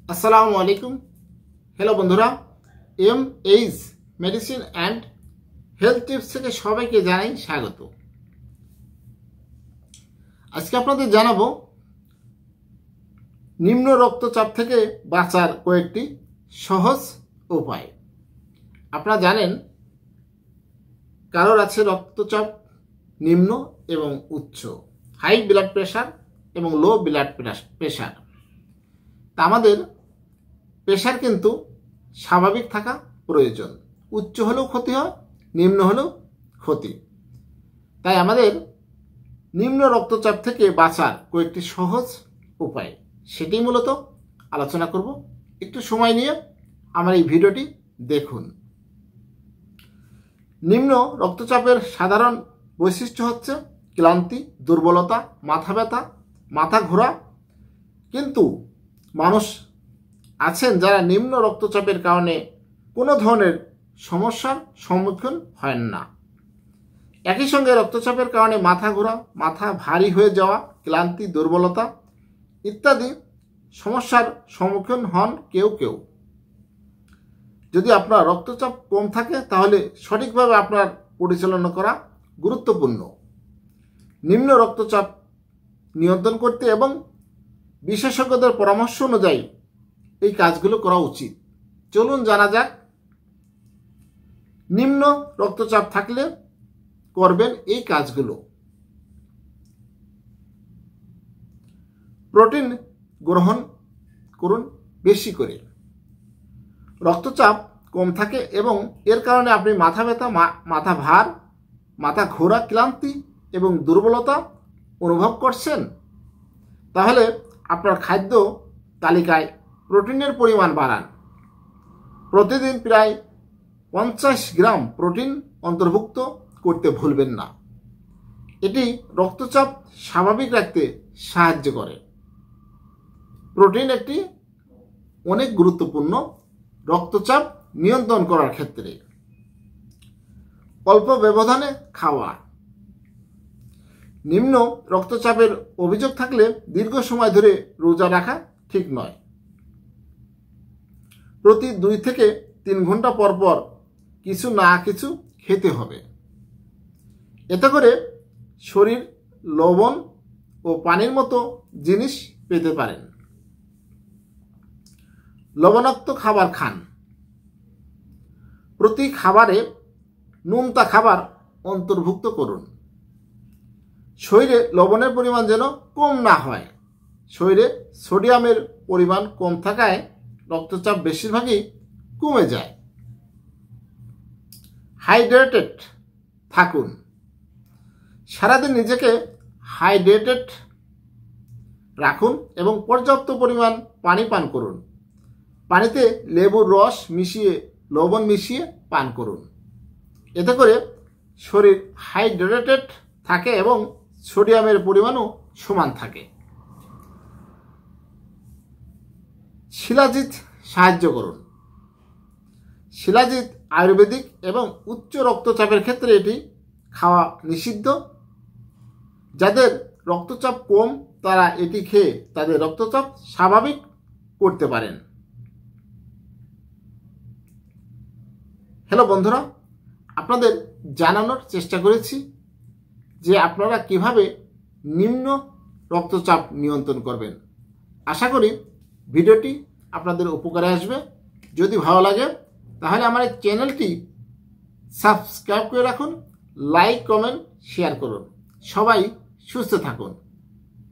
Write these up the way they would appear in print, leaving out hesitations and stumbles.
আসসালামু আলাইকুম। হ্যালো বন্ধুরা, MH medicine and health tips থেকে সবাইকে জানাই স্বাগত। আজকে আপনাদের জানাবো নিম্ন রক্তচাপ থেকে বাঁচার কয়েকটি সহজ উপায়। আপনারা জানেন কারোর আছে রক্তচাপ নিম্ন এবং উচ্চ, হাই ব্লাড প্রেশার এবং লো ব্লাড প্রেশার। তা আমাদের প্রেশার কিন্তু স্বাভাবিক থাকা প্রয়োজন। উচ্চ হলেও ক্ষতি হয়, নিম্ন হলেও ক্ষতি। তাই আমাদের নিম্ন রক্তচাপ থেকে বাঁচার কয়েকটি সহজ উপায়, সেটি মূলত আলোচনা করব। একটু সময় নিয়ে আমার এই ভিডিওটি দেখুন। নিম্ন রক্তচাপের সাধারণ বৈশিষ্ট্য হচ্ছে ক্লান্তি, দুর্বলতা, মাথা ব্যথা, মাথা ঘোরা। কিন্তু মানুষ আছেন যারা নিম্ন রক্তচাপের কারণে কোনো ধরনের সমস্যার সম্মুখীন হয় না। একই সঙ্গে রক্তচাপের কারণে মাথা ঘোরা, মাথা ভারী হয়ে যাওয়া, ক্লান্তি, দুর্বলতা ইত্যাদি সমস্যার সম্মুখীন হন কেউ কেউ। যদি আপনার রক্তচাপ কম থাকে তাহলে সঠিকভাবে আপনার পরিচালনা করা গুরুত্বপূর্ণ। নিম্ন রক্তচাপ নিয়ন্ত্রণ করতে এবং বিশেষজ্ঞদের পরামর্শ অনুযায়ী এই কাজগুলো করা উচিত। চলুন জানা যাক নিম্ন রক্তচাপ থাকলে করবেন এই কাজগুলো। প্রোটিন গ্রহণ করুন বেশি করে। রক্তচাপ কম থাকে এবং এর কারণে আপনি মাথা ব্যথা, মাথা ভার, মাথা ঘোরা, ক্লান্তি এবং দুর্বলতা অনুভব করছেন, তাহলে আপনার খাদ্য তালিকায় প্রোটিনের পরিমাণ বাড়ান। প্রতিদিন প্রায় 50 গ্রাম প্রোটিন অন্তর্ভুক্ত করতে ভুলবেন না। এটি রক্তচাপ স্বাভাবিক রাখতে সাহায্য করে। প্রোটিন একটি অনেক গুরুত্বপূর্ণ রক্তচাপ নিয়ন্ত্রণ করার ক্ষেত্রে। অল্প ব্যবধানে খাওয়া। নিম্ন রক্তচাপের অভিযোগ থাকলে দীর্ঘ সময় ধরে রোজা রাখা ঠিক নয়। প্রতি 2 থেকে 3 ঘন্টা পর পর কিছু না কিছু খেতে হবে। এতে করে শরীর লবণ ও পানির মতো জিনিস পেতে পারেন। লবণাক্ত খাবার খান। প্রতি খাবারে নোনতা খাবার অন্তর্ভুক্ত করুন। শরীরে লবণের পরিমাণ যেন কম না হয়। শরীরে সোডিয়ামের পরিমাণ কম থাকায় রক্তচাপ বেশিরভাগই কমে যায়। হাইড্রেটেড থাকুন। সারাদিন নিজেকে হাইড্রেটেড রাখুন এবং পর্যাপ্ত পরিমাণ পানি পান করুন। পানিতে লেবুর রস মিশিয়ে, লবণ মিশিয়ে পান করুন। এতে করে শরীর হাইড্রেটেড থাকে এবং সোডিয়ামের পরিমাণও সমান থাকে। শিলাজিৎ সাহায্য করুন। শিলাজিৎ আয়ুর্বেদিক এবং উচ্চ রক্তচাপের ক্ষেত্রে এটি খাওয়া নিষিদ্ধ। যাদের রক্তচাপ কম তারা এটি খেয়ে তাদের রক্তচাপ স্বাভাবিক করতে পারেন। হ্যালো বন্ধুরা, আপনাদের জানানোর চেষ্টা করেছি যে আপনারা কিভাবে নিম্ন রক্তচাপ নিয়ন্ত্রণ করবেন। আশা করি ভিডিওটি আপনাদের উপকারে আসবে। যদি ভালো লাগে তাহলে আমার এই চ্যানেলটি সাবস্ক্রাইব করে রাখুন, লাইক, কমেন্ট, শেয়ার করুন। সবাই সুস্থ থাকুন।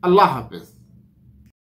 আল্লাহ হাফেজ।